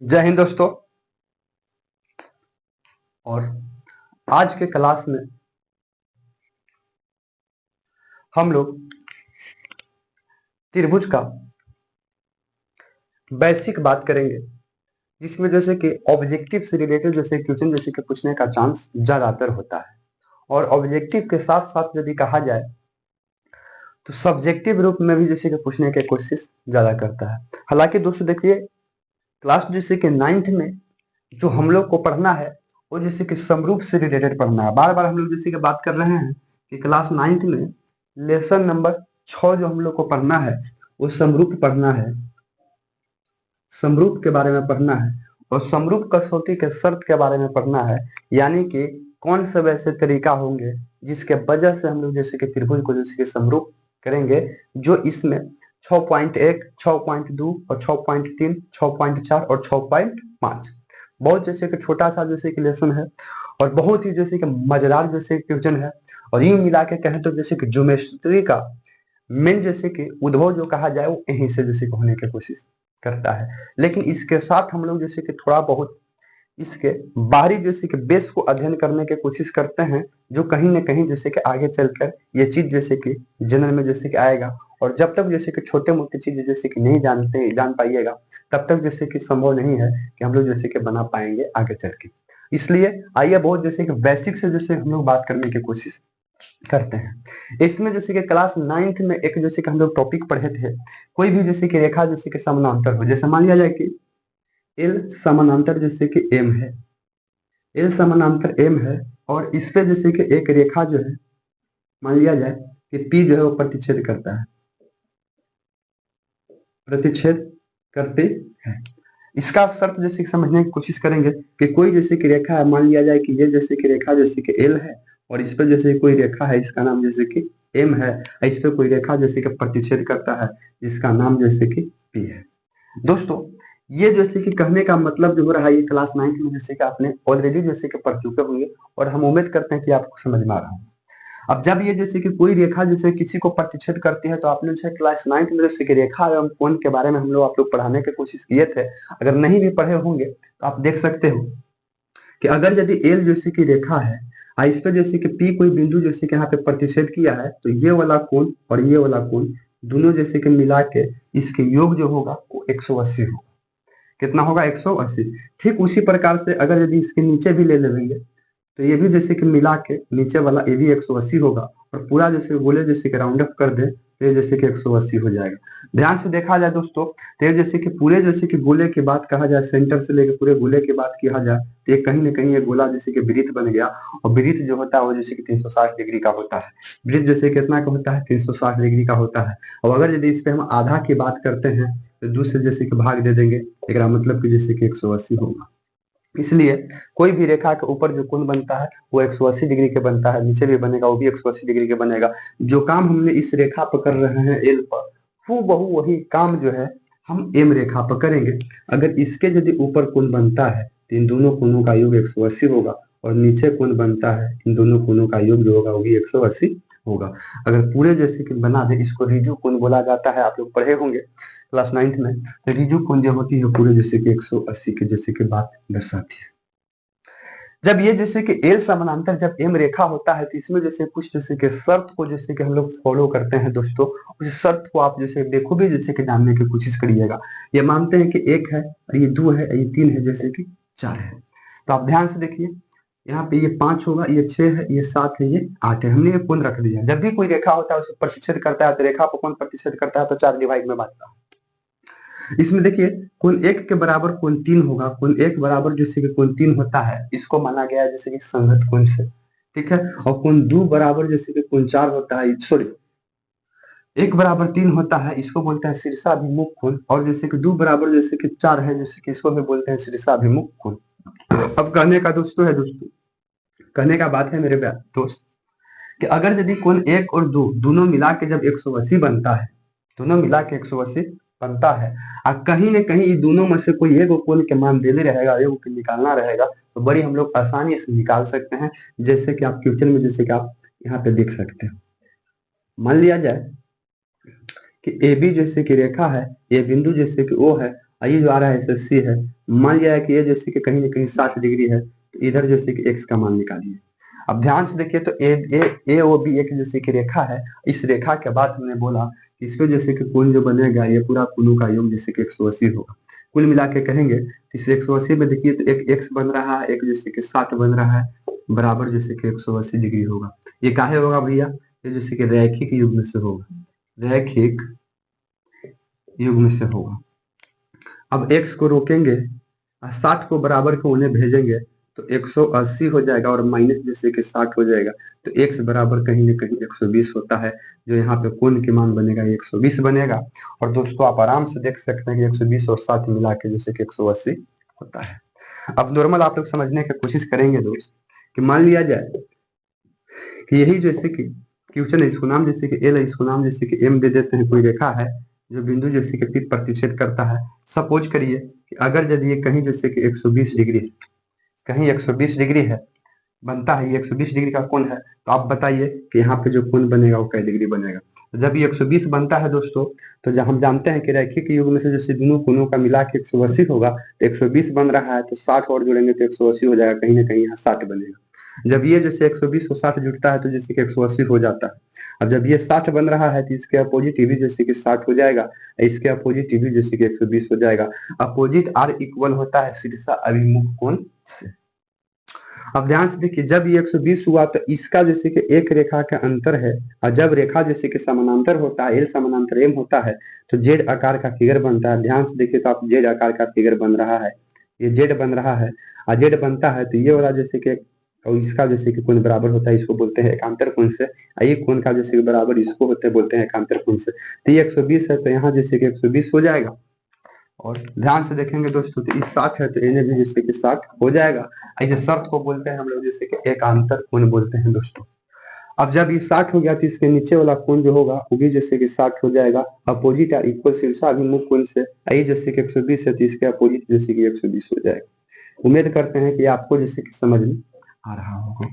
जय हिंद दोस्तों। और आज के क्लास में हम लोग त्रिभुज का बेसिक बात करेंगे, जिसमें जैसे कि ऑब्जेक्टिव से रिलेटेड जैसे क्वेश्चन जैसे कि पूछने का चांस ज्यादातर होता है। और ऑब्जेक्टिव के साथ साथ यदि कहा जाए तो सब्जेक्टिव रूप में भी जैसे कि पूछने की कोशिश ज्यादा करता है। हालांकि दोस्तों देखिए, क्लास जैसे कि 9th में जो हम लोग को पढ़ना है वो जैसे कि समरूप से रिलेटेड पढ़ना है। बार बार हम लोग जैसे कि बात कर रहे हैं कि क्लास 9th में लेसन नंबर 6 जो हम लोग को पढ़ना है वो समरूप पढ़ना है, समरूप के बारे में पढ़ना है और समरूप कसौटी के शर्त के बारे में पढ़ना है। यानी कि कौन से वैसे तरीका होंगे जिसके वजह से हम लोग जैसे कि त्रिभुज को जैसे कि समरूप करेंगे, जो इसमें 6.1, 6.2 और 6.3, 6.4 और 6.5 बहुत जैसे कि छोटा सा जैसे कि लेसन है और बहुत ही जैसे कि मजेदार जैसे क्वेश्चन है। और यूं मिला के कहें तो जैसे कि ज्योमेट्री का मेन जैसे कि उद्भव जो कहा जाए वो यहीं से जैसे कि होने की कोशिश करता है। लेकिन इसके साथ हम लोग जैसे कि थोड़ा बहुत इसके बाहरी जैसे कि बेस को अध्ययन करने की कोशिश करते हैं, जो कहीं ना कहीं जैसे कि आगे चलकर ये चीज जैसे कि जनरल में जैसे कि आएगा। और जब तक जैसे कि छोटे मोटे चीज जैसे कि नहीं जान पाइएगा तब तक जैसे कि संभव नहीं है कि हम लोग जैसे कि बना पाएंगे आगे चल के। इसलिए आइए बहुत जैसे कि बेसिक से जैसे हम लोग बात करने की कोशिश करते हैं। इसमें जैसे कि क्लास 9th में एक जैसे कि हम लोग टॉपिक पढ़े थे, कोई भी जैसे कि रेखा जैसे कि समानांतर हो, जैसे मान लिया जाए कि एल समानांतर जैसे कि एम है, एल समानांतर एम है और इस पे जैसे कि एक रेखा जो है मान लिया जाए कि पी जो है वो प्रतिच्छेद करता है, प्रतिच्छेद करते हैं। इसका शर्त जैसे कि समझने की कोशिश करेंगे कि कोई जैसे कि रेखा है, मान लिया जाए कि ये जैसे कि रेखा जैसे कि एल है और इस पर जैसे कोई रेखा है इसका नाम जैसे कि एम है, इस पे कोई रेखा जैसे कि प्रतिच्छेद करता है जिसका नाम जैसे कि पी है। दोस्तों ये जैसे कि कहने का मतलब जो हो रहा है ये क्लास 9th में जैसे कि आपने ऑलरेडी जैसे कि पढ़ चुके होंगे और हम उम्मीद करते हैं कि आपको समझ में आ रहा है। अब जब ये जैसे कि कोई रेखा जैसे किसी को प्रतिच्छेद करती है तो आपने जैसे क्लास 9th में जैसे कि रेखा एवं कोण के बारे में हम लोग आप लोग पढ़ाने की कोशिश किए थे। अगर नहीं भी पढ़े होंगे तो आप देख सकते हो कि अगर यदि एल जैसे की रेखा है और इस पे जैसे कि पी कोई बिंदु जैसे कि यहाँ पे प्रतिच्छेद किया है तो ये वाला कोण और ये वाला कोण दोनों जैसे कि मिला के इसके योग जो होगा वो 180 होगा। कितना होगा? 180। ठीक उसी प्रकार से अगर यदि इसके नीचे भी ले लेंगे तो ये भी जैसे कि मिला के नीचे वाला ये भी 180 होगा और पूरा जैसे गोले जैसे कि राउंड अप कर दे तो ये जैसे कि 180 हो जाएगा। ध्यान से देखा जाए दोस्तों तो ये जैसे कि पूरे जैसे कि गोले की बात कहा जाए, सेंटर से लेकर पूरे गोले की बात किया जाए तो ये कहीं ना कहीं ये गोला जैसे कि वृत्त बन गया। और वृत्त जो होता है वो जैसे कि 360 डिग्री का होता है। वृत्त जैसे कितना का होता है? 360 डिग्री का होता है। और अगर यदि इस पे हम आधा की बात करते हैं तो दूसरे जैसे कि भाग दे देंगे, एक मतलब कि जैसे कि 180 होगा। इसलिए कोई भी रेखा के ऊपर जो कोण बनता है वो 180 डिग्री के बनता है, नीचे भी बनेगा वो भी 180 डिग्री के बनेगा। जो काम हमने इस रेखा पर कर रहे हैं एल पर, हूबहू वही काम जो है हम एम रेखा पर करेंगे। अगर इसके यदि ऊपर कोण बनता है तो इन दोनों कोणों का योग 180 होगा और नीचे कोण बनता है इन दोनों कोणों का योग जो होगा वो भी 180 होगा। अगर पूरे जैसे कि बना दे, इसको रिजु कोण बोला जाता है, आप लोग पढ़े होंगे क्लास 9th में। तो रिजु कोण जो होती है पूरे जैसे कि 180 के जैसे कि बात दर्शाती है। जब ये जैसे कि एल समानांतर जब एम रेखा होता है तो इसमें जैसे कुछ जैसे कि शर्त को जैसे कि हम लोग फॉलो करते हैं दोस्तों। उस शर्त को आप जैसे देखो भी जैसे कि जानने की कोशिश करिएगा। ये मानते हैं कि एक है, ये दो है, ये तीन है, जैसे कि चार है। तो आप ध्यान से देखिए, यहाँ पे ये 5 होगा, ये 6 है, ये 7 है, ये 8 है। हमने ये कोण रख दिया। जब भी कोई रेखा होता है उसे प्रतिच्छेद करता है तो रेखा पर कौन प्रतिच्छेद करता है तो 4 डिवाइड में बांटता है। इसमें देखिए कोण 1 के बराबर कोण 3 होगा। कोण 1 बराबर जैसे कि कोण 3 होता है इसको माना गया है जैसे कि संगत कोण से, ठीक है। और कोण 2 बराबर जैसे कि कोण 4 होता है, सॉरी 1 बराबर 3 होता है इसको बोलते हैं शीर्षाभिमुख कोण। और जैसे कि 2 बराबर जैसे कि 4 है जैसे कि इसको भी बोलते हैं शीर्षाभिमुख कोण। अब कहने का दोस्तों है, दोस्तों कहने का बात है मेरे दोस्त कि अगर यदि कोण 1 और 2 दोनों मिला के जब 180 बनता है, दोनों मिला के 180 बनता है और कहीं न कहीं ये दोनों में से कोई एक कोण के मान देने रहेगा, एक को निकालना रहेगा तो बड़ी हम लोग आसानी से निकाल सकते हैं। जैसे कि आप क्वेश्चन में जैसे कि आप यहाँ पे देख सकते हैं। मान लिया जाए कि ए बी जैसे कि रेखा है, ये बिंदु जैसे कि ओ है और ये जो आ रहा है इसे सी है। मान लिया है कि ये जैसे कि कहीं ना कहीं 60 डिग्री है, तो इधर जैसे कि एक्स का मान निकालिए। अब ध्यान से देखिए, तो ए ओ बी एक जैसे कि रेखा है। इस रेखा के बाद हमने बोला कि इसको जैसे कि कोण जो बनेगा ये पूरा कोणों का योग जैसे कि 180 होगा। कुल मिला के कहेंगे तो इस 180 में देखिए तो एक एक्स बन रहा है, एक जैसे कि 60 बन रहा है, बराबर जैसे कि 180 डिग्री होगा। ये काहे होगा भैया? ये जैसे कि रैखिक युग्म से होगा, रैखिक युग्म से होगा। अब x को रोकेंगे और 60 को बराबर को उन्हें भेजेंगे तो 180 हो जाएगा और माइनस जैसे कि 60 हो जाएगा, तो x बराबर कहीं ना कहीं 120 होता है। जो यहाँ पे कोण के मान बनेगा ये 120 बनेगा। और दोस्तों आप आराम से देख सकते हैं कि 120 और 60 मिला के जैसे कि 180 होता है। अब नॉर्मल आप लोग समझने की कोशिश करेंगे दोस्त, कि मान लिया जाए कि यही जैसे कि क्वेश्चन है, इसको नाम जैसे कि एल है, इसको नाम जैसे कि एम दे देते हैं। कोई रेखा है जो बिंदु जैसे कि पी प्रतिच्छेद करता है। सपोज करिए कि अगर यदि ये कहीं जैसे कि 120 डिग्री है, कहीं 120 डिग्री है बनता है, ये 120 डिग्री का कोण है, तो आप बताइए कि यहाँ पे जो कोण बनेगा वो कै डिग्री बनेगा। तो जब ये 120 बनता है दोस्तों, तो जब हम जानते हैं कि रैखिक युग्म में से जैसे दोनों कोणों का मिला के 180 होगा, तो 120 बन रहा है तो 60 और जोड़ेंगे तो 180 हो जाएगा, कहीं ना कहीं यहाँ 60 बनेगा। जब ये जैसे 120 और 60 जुड़ता है तो जैसे कि 180 हो जाता है। अब जब ये 60 बन रहा है तो इसके अपोजिट भी जैसे कि 60 हो जाएगा, इसके अपोजिट भी जैसे कि 120 हो जाएगा। अपोजिट आर इक्वल होता है शीर्ष अभिमुख कोण से। अब ध्यान से देखिए, जब ये 120 हुआ तो इसका जैसे कि एक रेखा का अंतर है, और जब रेखा जैसे कि समानांतर होता है, एल समानांतर एम होता है, तो जेड आकार का फिगर बनता है। ध्यान से देखिए तो आप जेड आकार का फिगर बन रहा है, ये जेड बन रहा है। और जेड बनता है तो ये वाला जैसे कि और इसका जैसे कि कोण बराबर होता है, इसको बोलते हैं एकांतर कोण से। ये कोण का जैसे कि बराबर इसको होते बोलते हैं एकांतर कोण से। तो ये 120 है तो यहाँ जैसे कि 120 हो जाएगा। और ध्यान से देखेंगे दोस्तों तो इस 60 है तो इन्हें भी जैसे कि 60 हो जाएगा। ऐसे शर्त को बोलते हैं हम लोग जैसे कि एकांतर कोण बोलते हैं दोस्तों। अब जब ये 60 हो गया तो इसके नीचे वाला कोण जो होगा वो भी जैसे कि 60 हो जाएगा, अपोजिट या इक्वल शीर्षाभिमुख कोण से। ये जैसे कि 120 है तो इसके अपोजिट जैसे कि 120 हो जाएगा। उम्मीद करते हैं कि आपको जैसे कि समझ में आ रहा होगा।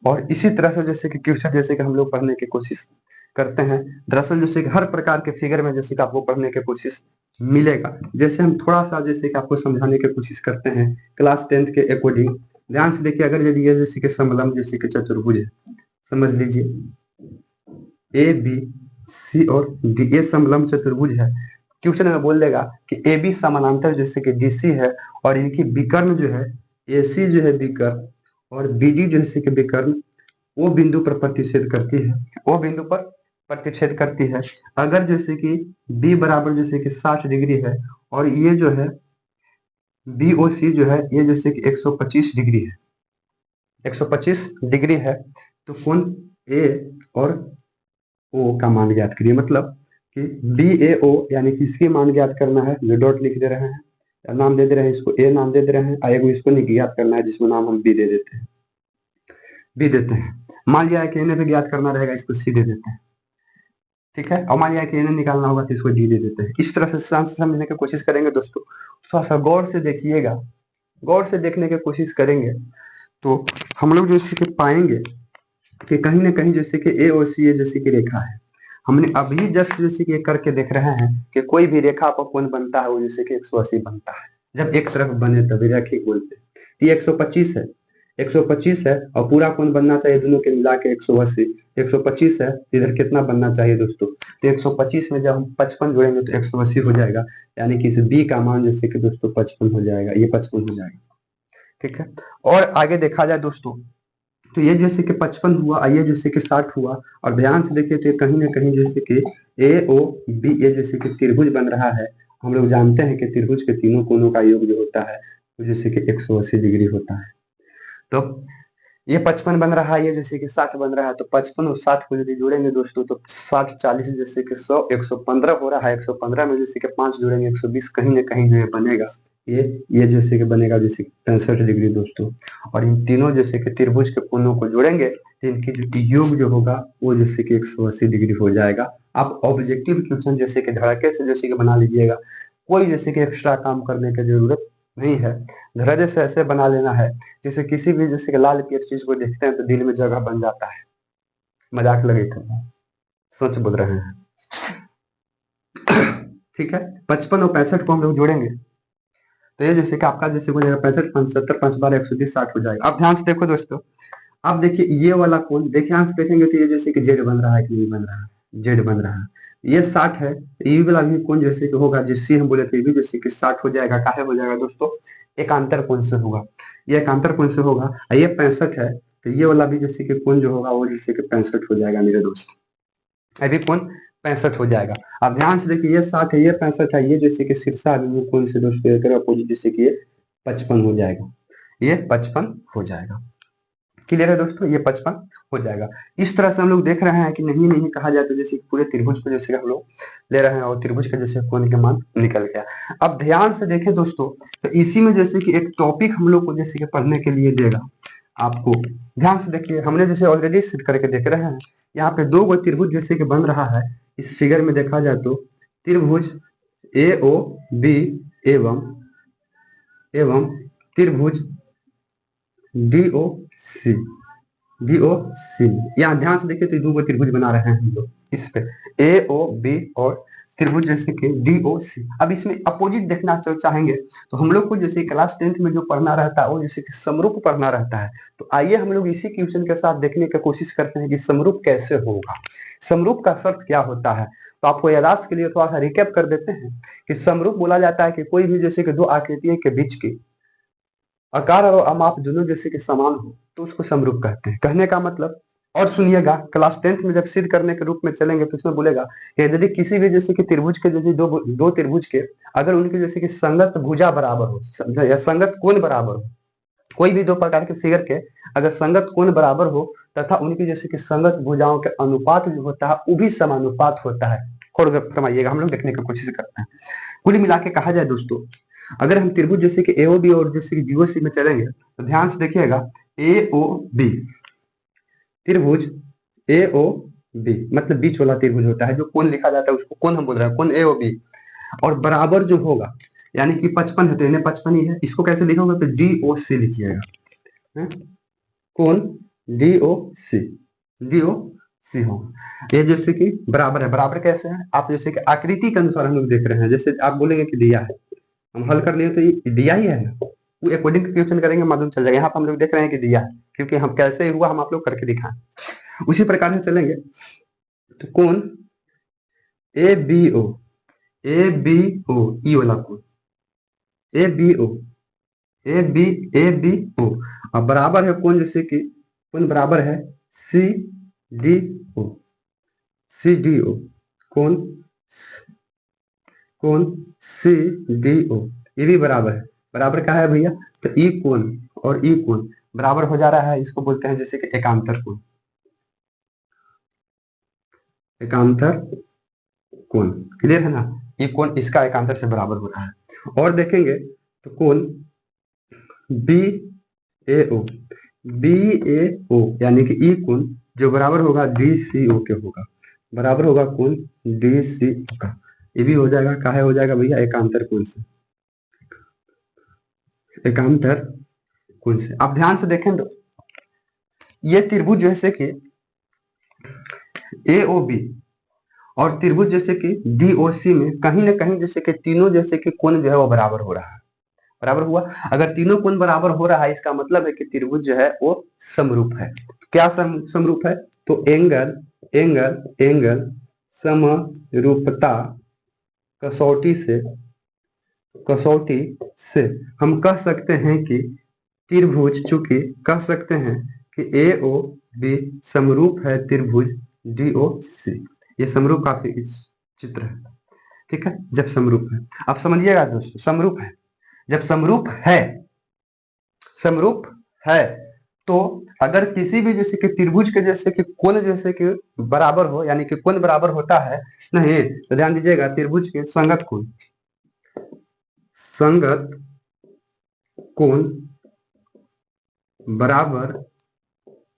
और इसी तरह से जैसे कि क्वेश्चन जैसे कि हम लोग पढ़ने की कोशिश करते हैं। दरअसल जैसे कि हर प्रकार के फिगर में जैसे कि आपको पढ़ने की कोशिश मिलेगा। जैसे हम थोड़ा सा जैसे कि आपको समझाने की कोशिश करते हैं क्लास 10th के अकॉर्डिंग। ध्यान से देखिए, अगर यदि ये जैसे कि समलंब जैसे कि चतुर्भुज है, समझ लीजिए ए बी सी और डी, ये समलंब चतुर्भुज है। क्वेश्चन में बोल देगा कि ए बी समानांतर जैसे कि डीसी है, और इनकी विकर्ण जो है ए सी जो है विकर्ण, और बी डी जैसे कि विकर्ण वो बिंदु पर प्रतिच्छेद करती है, वो बिंदु पर प्रतिच्छेद करती है। अगर जैसे कि बी बराबर जैसे कि 60 डिग्री है, और ये जो है बी ओ सी जो है ये जैसे कि 125 डिग्री है, 125 डिग्री है, तो कोण ए और ओ का मान ज्ञात करिए। मतलब कि बी ए ओ यानी कि इसके मान ज्ञात करना है, जो डॉट लिख दे रहे हैं, नाम दे दे रहे हैं, इसको ए नाम दे दे रहे हैं, और इसको नहीं ज्ञात करना है जिसमें नाम हम बी दे देते हैं, बी देते हैं। मान लिया है कि इन्हें भी ज्ञात करना रहेगा, इसको सी दे देते हैं, ठीक है। और मान लिया कि इन्हें निकालना होगा तो इसको डी दे देते हैं। इस तरह से समझने की कोशिश करेंगे दोस्तों। थोड़ा सा गौर से देखिएगा, गौर से देखने की कोशिश करेंगे तो हम लोग जैसे कि पाएंगे कि कहीं ना कहीं जैसे कि ए और सी ए जैसे कि रेखा है। हमने अभी जस्ट जैसे कि करके देख रहे हैं कि कोई भी रेखा पर कोण बनता है वो जैसे कि 180 बनता है, जब एक तरफ बने तभी रैखिक बोलते हैं। ये 125 है, 125 है और पूरा कोण बनना चाहिए दोनों के मिला के 180। 125 है, इधर कितना बनना चाहिए दोस्तों? तो 125 में जब हम 55 जोड़ेंगे तो 180 हो जाएगा, यानी कि इस बी का मान जैसे कि दोस्तों 55 हो जाएगा, ये 55 हो जाएगा, ठीक है। और आगे देखा जाए दोस्तों तो ये जैसे कि 55 हुआ, ये जैसे कि 60 हुआ। और ध्यान से देखिए तो ये कहीं ना कहीं जैसे कि ए ओ बी ये जैसे कि त्रिभुज बन रहा है। हम लोग जानते हैं कि त्रिभुज के तीनों कोणों का योग जो होता है वो जैसे कि 180 डिग्री होता है। तो ये 55 बन रहा है, ये जैसे कि 60 बन रहा है, तो 55 और 60 को यदि जोड़ेंगे दोस्तों तो 60 40 जैसे कि 100 115 हो रहा है। 115 में जैसे कि 5 जोड़ेंगे 120, कहीं ना कहीं जो है बनेगा ये जैसे कि बनेगा जैसे 65 डिग्री दोस्तों। और इन तीनों जैसे कि त्रिभुज के कोणों को जोड़ेंगे तो इनकी जो योग जो होगा वो जैसे कि 180 डिग्री हो जाएगा। आप ऑब्जेक्टिव क्वेश्चन जैसे कि धड़के से जैसे कि बना लीजिएगा, कोई जैसे कि एक्स्ट्रा काम करने की जरूरत नहीं है। धैर्य से ऐसे बना लेना है जैसे किसी भी जैसे कि लाल पीली चीज को देखते हैं तो दिल में जगह बन जाता है। मजाक लगे थे, सच बोल रहे हैं, ठीक है, 55 और 65 को हम लोग जोड़ेंगे तो ये जैसे कि आपका जैसे हो जाएगा 65 5 70 5 12 120 60 हो जाएगा। अब ध्यान से देखो दोस्तों, अब देखिए ये वाला कोण, देखिए यहाँ से देखेंगे तो ये जैसे कि जेड बन रहा है कि नहीं बन रहा है, जेड बन रहा है, ये 60 है, तो ये वाला भी कोण जैसे कि होगा, जिससे हम बोले थे ये भी जैसे कि 60 हो जाएगा, काहे हो जाएगा दोस्तों, एकांतर कोण से होगा, ये एकांतर कोण से होगा। और ये 65 है, तो ये वाला भी जैसे कि कोण जो होगा वो जैसे कि 65 हो जाएगा मेरे दोस्त, अभी कोण 65 हो जाएगा। अब ध्यान से देखिए ये 60 है, ये 65 है, ये जैसे कि शीर्षा अभिमुख कोण से दोस्तों अपोजिट जैसे कि ये 55 हो जाएगा, ये 55 हो जाएगा। क्लियर है दोस्तों, ये 55 हो जाएगा। इस तरह से हम लोग देख रहे हैं कि नहीं नहीं कहा जाए तो जैसे पूरे त्रिभुज को जैसे हम लोग ले रहे हैं और त्रिभुज का जैसे कोण का मान निकल गया। अब ध्यान से देखें दोस्तों, तो इसी में जैसे कि एक टॉपिक हम लोग को जैसे कि पढ़ने के लिए देगा आपको। ध्यान से देखिए, हमने जैसे ऑलरेडी सिद्ध करके देख रहे हैं, यहाँ पे दो गो त्रिभुज जैसे कि बन रहा है। इस फिगर में देखा जाए तो त्रिभुज ए ओ बी एवं त्रिभुज डी ओ सी, यहाँ ध्यान से देखिए तो दो गो त्रिभुज बना रहे हैं हम लोग इस पे, ए ओ बी और त्रिभुज जैसे कि डी ओ सी। अब इसमें अपोजिट देखना चाहेंगे तो हम लोग को जैसे क्लास 10th में जो पढ़ना रहता है वो जैसे कि समरूप पढ़ना रहता है। तो आइए हम लोग इसी क्वेश्चन के साथ देखने की कोशिश करते हैं कि समरूप कैसे होगा, समरूप का शर्त क्या होता है। तो आपको याददाश्त के लिए थोड़ा सा रिकैप कर देते हैं कि समरूप बोला जाता है कि कोई भी जैसे कि दो आकृतियों के बीच की आकार और माप दोनों जैसे कि समान हो तो उसको समरूप कहते हैं। कहने का मतलब, और सुनिएगा, क्लास 10th में जब सिद्ध करने के रूप में चलेंगे तो उसमें बोलेगा कि यदि किसी भी जैसे कि त्रिभुज के जैसे दो त्रिभुज के अगर उनके जैसे कि संगत भुजा बराबर हो या संगत कोण बराबर हो, कोई भी दो प्रकार के फिगर के अगर संगत कोण बराबर हो तथा उनकी जैसे कि संगत भुजाओं के अनुपात जो होता है वो भी समानुपात होता है। खोल कर समझिएगा, हम लोग देखने की कोशिश करते हैं। कुल मिला के कहा जाए दोस्तों, अगर हम त्रिभुज जैसे कि एओबी और जैसे कि जीओसी में चलेंगे तो ध्यान से देखिएगा, एओबी त्रिभुज एओबी मतलब बीच वाला त्रिभुज होता है, जो कोण लिखा जाता है उसको कोण हम बोल रहे हैं, कोण एओबी, और बराबर जो होगा यानी कि 55 है तो इन्हें 55 ही है, इसको कैसे लिखोगे तो डीओसी लिखिएगा, कोण डीओसी, डीओसी होगा। ये जैसे कि बराबर है, बराबर कैसे है, आप जैसे कि आकृति के अनुसार हम लोग देख रहे हैं, जैसे आप बोलेंगे कि दिया है, हम हल कर लिए तो ये दिया ही है ना, वो अकॉर्डिंग टू क्वेश्चन करेंगे मालूम चल जाएगा। यहाँ पर हम लोग देख रहे हैं कि दिया है, क्योंकि हम कैसे हुआ हम आप लोग करके दिखाएं। उसी प्रकार से चलेंगे तो कोण A B O, A B O, ई वाला कोण A B O, A B O, अब बराबर है कोण जैसे कि कोण बराबर है C D O, C D O, कोण कोण सी डी ओ, ये भी बराबर है, बराबर का है भैया, तो ई कोण और ई कोण बराबर हो जा रहा है, इसको बोलते हैं जैसे कि एकांतर कोण, एकांतर कोण। क्लियर है ना, ये कोण इसका एकांतर से बराबर हो रहा है। और देखेंगे तो कोण बी ए ओ, बी ए ओ यानी कि ई कोण जो बराबर होगा डी सी ओ के होगा, बराबर होगा कोण डी सी ओ का, ये भी हो जाएगा, काहे हो जाएगा भैया, एकांतर कोण से, एकांतर कोण से। आप ध्यान से देखें तो ये त्रिभुज जैसे कि ए ओ बी और त्रिभुज जैसे कि डी ओ सी में कहीं ना कहीं जैसे कि तीनों जैसे कि कोण जो है वो बराबर हो रहा है, बराबर हुआ। अगर तीनों कोण बराबर हो रहा है इसका मतलब है कि त्रिभुज जो है वो समरूप है। क्या समरूप है, तो एंगल एंगल एंगल समरूपता कसौटी से, कसौटी से हम कह सकते हैं कि त्रिभुज, चूंकि कह सकते हैं कि ए ओ बी समरूप है त्रिभुज डी ओ सी, ये समरूप काफी इस चित्र है, ठीक है, जब समरूप है। आप समझिएगा दोस्तों, समरूप है, जब समरूप है, समरूप है तो अगर किसी भी जैसे कि त्रिभुज के जैसे कि कोण जैसे कि बराबर हो यानी कि कोण बराबर होता है नहीं, तो ध्यान दीजिएगा त्रिभुज के संगत कोण, संगत कोण बराबर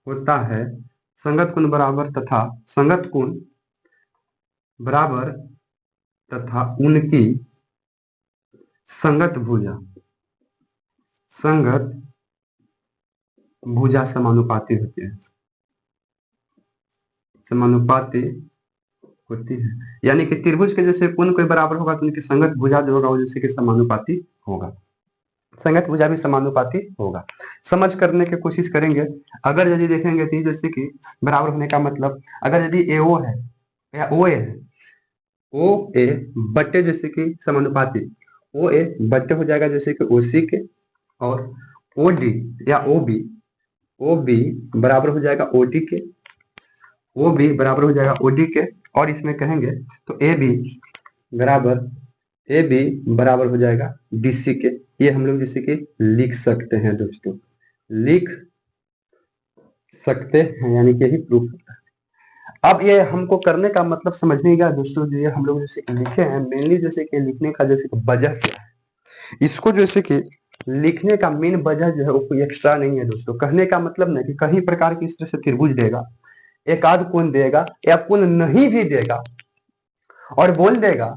होता है, संगत कोण बराबर तथा संगत कोण बराबर तथा उनकी संगत भुजा, संगत भुजा समानुपाती होती है, समानुपाती होती है। यानी कि त्रिभुज के जैसे कोण कोई बराबर होगा तो उनकी संगत भुजा जो होगा वो जैसे कि समानुपाती होगा, संगत भुजा भी समानुपाती होगा। समझ करने की कोशिश करेंगे। अगर यदि देखेंगे तो जैसे कि बराबर होने का मतलब, अगर यदि एओ है या ओ ए है, ओ ए बट्टे जैसे कि समानुपाती, ओ ए बट्टे हो जाएगा जैसे कि ओसी के, और ओ डी या ओ बी बराबर हो जाएगा ओडी के, ओ बी बराबर हो जाएगा ओडी के, और इसमें कहेंगे तो बराबर ए बी बराबर हो जाएगा डीसी के। ये हम लोग जैसे कि लिख सकते हैं दोस्तों, लिख सकते हैं, यानी कि यही प्रूफ होता है। अब ये हमको करने का मतलब समझने का दोस्तों, जो ये हम लोग जैसे कि लिखे हैं, मेनली जैसे कि लिखने का जैसे कि वजह क्या है, इसको जैसे कि लिखने का मेन वजह जो है वो कोई एक्स्ट्रा नहीं है दोस्तों। कहने का मतलब नहीं कि कहीं प्रकार की इस तरह से त्रिभुज देगा, एक आध कोण देगा या कोण नहीं भी देगा, और बोल देगा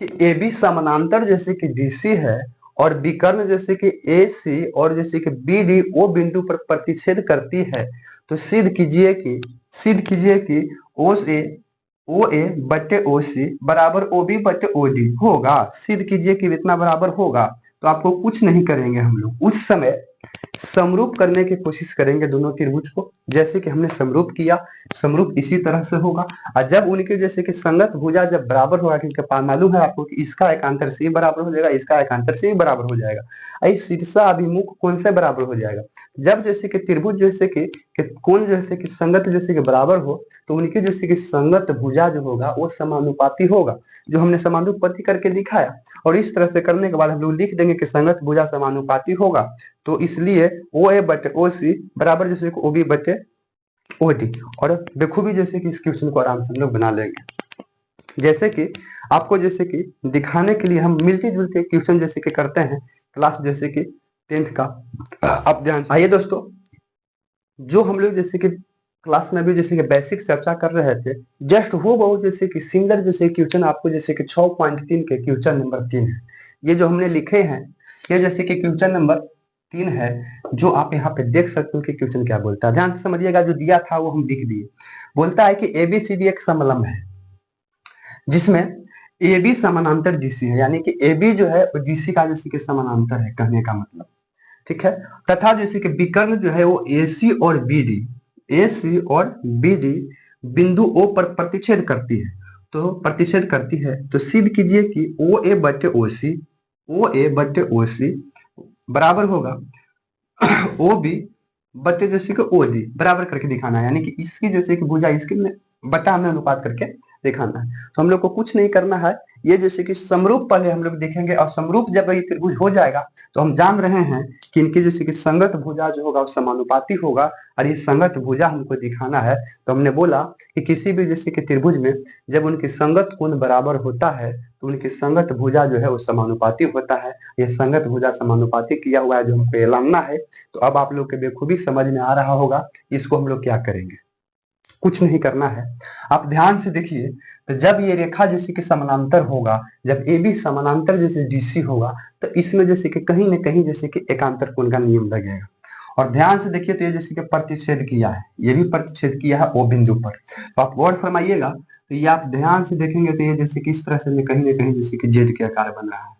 कि ए बी समानांतर जैसे कि डीसी है, और विकर्ण जैसे कि ए सी और जैसे कि बी डी ओ बिंदु पर प्रतिच्छेद करती है, तो सिद्ध कीजिए कि ओ ए बट्टे ओ सी बराबर ओ बी बट्टे ओ डी होगा। सिद्ध कीजिए कि इतना बराबर होगा। तो आपको कुछ नहीं करेंगे हम लोग, उस समय समरूप करने की कोशिश करेंगे दोनों त्रिभुज को, जैसे कि हमने समरूप किया, समरूप इसी तरह से होगा। और जब उनके जैसे कि संगत भुजा जब बराबर होगा, क्योंकि मालूम है आपको कि इसका एकांतर से बराबर हो जाएगा, इसका एकांतर से बराबर हो जाएगा, इस शीर्षा अभिमुख कोण से बराबर हो जाएगा। जब जैसे कि त्रिभुज जैसे कि कोण जैसे कि संगत जैसे कि बराबर हो, तो उनके जैसे कि संगत भुजा जो होगा वो समानुपाती होगा, जो हमने समानुपाती करके दिखाया। और इस तरह से करने के बाद हम लोग लिख देंगे कि संगत भुजा समानुपाती होगा, तो इसलिए ओ ए बटे ओ सी बराबर जैसे कि ओ बी बटे ओ डी। और बखूबी जैसे कि इस क्वेश्चन को आराम से हम लोग बना लेंगे। जैसे कि आपको जैसे कि दिखाने के लिए हम मिलते जुलते क्वेश्चन जैसे कि करते हैं क्लास जैसे कि 10th का। अब ध्यान आइए दोस्तों, जो हम लोग जैसे कि क्लास में भी जैसे कि बेसिक चर्चा कर रहे थे, जस्ट वो बहुत जैसे कि सिमिलर जैसे क्वेश्चन आपको जैसे कि 6.3 के क्वेश्चन नंबर 3 है, ये जो हमने लिखे हैं, ये जैसे कि क्वेश्चन नंबर 3 है, जो आप यहाँ पे देख सकते हो कि क्वेश्चन क्या बोलता है। ध्यान से समझिएगा, जो दिया था वो हम लिख दिए। बोलता है कि एबीसीडी एक समलंब है जिसमें ए बी समानांतर डीसी है, यानी कि ए बी जो है वो डीसी का जैसे कि समानांतर है, कहने का मतलब, ठीक है। तथा जैसे कि विकर्ण जो है वो ए सी और बी डी बिंदु ओ पर प्रतिच्छेद करती है, तो सिद्ध कीजिए कि ओ ए बटे ओ सी बराबर होगा ओ बी बटे जैसे कि ओ डी, बराबर करके दिखाना है, यानी कि इसकी जैसे कि भुजा इसके बटा में अनुपात करके दिखाना है। तो हम लोग को कुछ नहीं करना है, ये जैसे कि समरूप पहले हम लोग देखेंगे, और समरूप जब ये त्रिभुज हो जाएगा तो हम जान रहे हैं कि इनकी जैसे कि संगत भुजा जो होगा वो समानुपाती होगा, और ये संगत भुजा हमको दिखाना है। तो हमने बोला कि किसी भी जैसे कि त्रिभुज में जब उनकी संगत कोण बराबर होता है तो उनकी संगत भुजा जो है वो समानुपाती होता है। ये संगत भुजा समानुपाती किया हुआ है जो हमको एलानना है। तो अब आप लोग के बेखूबी समझ में आ रहा होगा, इसको हम लोग क्या करेंगे, कुछ नहीं करना है। आप ध्यान से देखिए, तो जब ये रेखा जैसे कि समानांतर होगा, जब ए बी समानांतर जैसे डीसी होगा, तो इसमें जैसे कि कहीं ना कहीं जैसे कि एकांतर कोण का नियम लगेगा। और ध्यान से देखिए, तो ये जैसे कि प्रतिच्छेद किया है, ये भी प्रतिच्छेद किया है ओ बिंदु पर। तो आप गौर फरमाइएगा, तो ये आप ध्यान से देखेंगे तो ये जैसे कि इस तरह से कहीं ना कहीं जैसे कि जेड के आकार बन रहा है।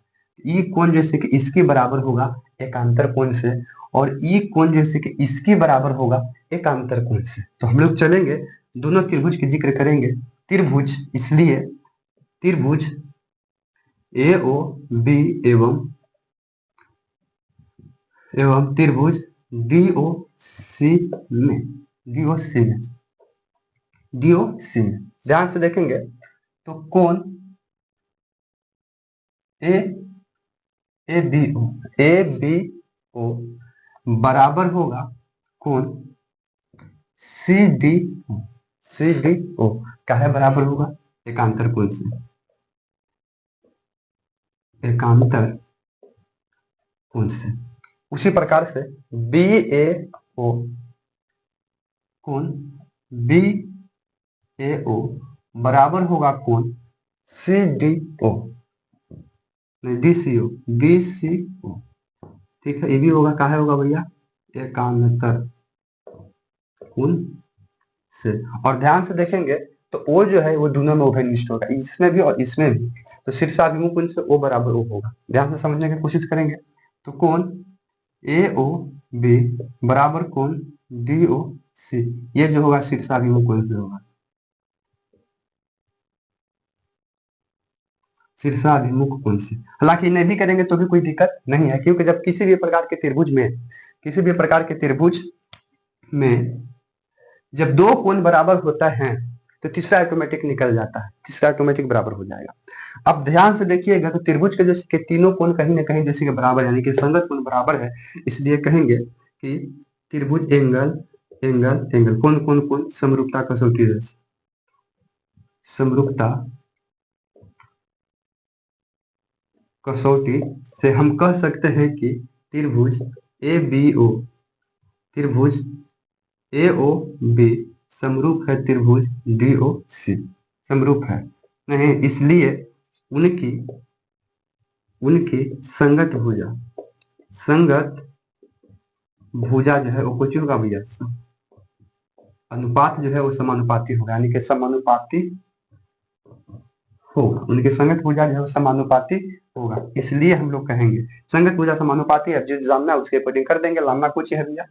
ई कोण जैसे कि इसके बराबर होगा एकांतर कोण से, और ई कोण जैसे कि इसके बराबर होगा एकांतर कोण से। तो हम लोग चलेंगे, दोनों त्रिभुज के जिक्र करेंगे। त्रिभुज, इसलिए त्रिभुज ए ओ बी एवं त्रिभुज डी ओ सी में ध्यान से देखेंगे तो कोण ए बी ओ बराबर होगा कोण सी डी ओ। काहे बराबर होगा, एकांतर कोण से, एकांतर कोण से। उसी प्रकार से बी ए ओ कोण बी ए ओ बराबर होगा कोण सी डी ओ, नहीं डी सी ओ, ठीक है। ये भी होगा, काहे होगा भैया, एकांतर कोण से। और ध्यान से देखेंगे तो ओ जो है वो दोनों में उभयनिष्ठ होगा, इसमें भी और इसमें भी। तो शीर्षाभिमुख कोण से ओ बराबर ओ होगा। ध्यान से समझने की कोशिश करेंगे। तो कोण ए ओ बी बराबर कोण डी ओ सी, ये जो होगा शीर्षाभिमुख कोण से होगा, शीर्षाभिमुख कोण से। हालांकि इन्हें भी करेंगे तो भी कोई दिक्कत नहीं है, क्योंकि जब किसी भी प्रकार के त्रिभुज में, किसी भी प्रकार के त्रिभुज में जब दो कोण बराबर होता है तो तीसरा ऑटोमेटिक निकल जाता है, तीसरा ऑटोमेटिक बराबर हो जाएगा। अब ध्यान से देखिएगा तो त्रिभुज के जैसे कि तीनों कोण कहीं ना कहीं जैसे कि बराबर, यानी कि संगत कोण बराबर है, इसलिए कहेंगे कि त्रिभुज एंगल एंगल एंगल कौन कौन कौन समरूपता कसौटी, समरूपता कसौटी से हम कह सकते हैं कि त्रिभुज ए बी ओ, त्रिभुज ए ओ बी समरूप है त्रिभुज डी ओ सी, समरूप है नहीं, इसलिए उनकी उनकी संगत भुजा, संगत भुजा जो है वो कुछ होगा भैया, अनुपात जो है वो समानुपाती होगा, यानी कि समानुपाती होगा, उनकी संगत भुजा जो है वो समानुपाती होगा। इसलिए हम लोग कहेंगे संगत भुजा समानुपाती है, जो जानना है उसके अकॉर्डिंग कर देंगे। लाना कुछ है भैया,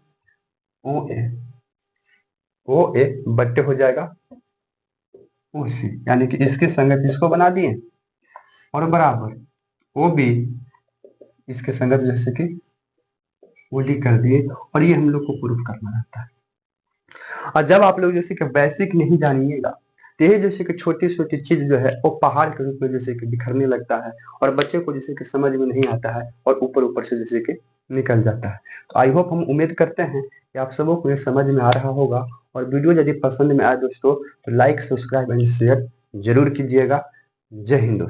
ओ ए बट्टे हो जाएगा ओ सी, यानी कि इसकी संगत इसको बना दिए और बराबर ओ बी इसके संगत जैसे कि ओ डी कर दिए, और ये हम लोग को प्रूफ करना रहता है। और जब आप लोग जैसे कि बेसिक नहीं जानिएगा तो ये जैसे कि छोटी छोटी चीज जो है वो पहाड़ के रूप में जैसे कि बिखरने लगता है, और बच्चे को जैसे कि समझ में नहीं आता है, और ऊपर ऊपर से जैसे कि निकल जाता है। तो आई होप, हम उम्मीद करते हैं कि आप सबों को ये समझ में आ रहा होगा, और वीडियो यदि पसंद में आए दोस्तों तो लाइक सब्सक्राइब एंड शेयर जरूर कीजिएगा। जय हिंद दोस्तों।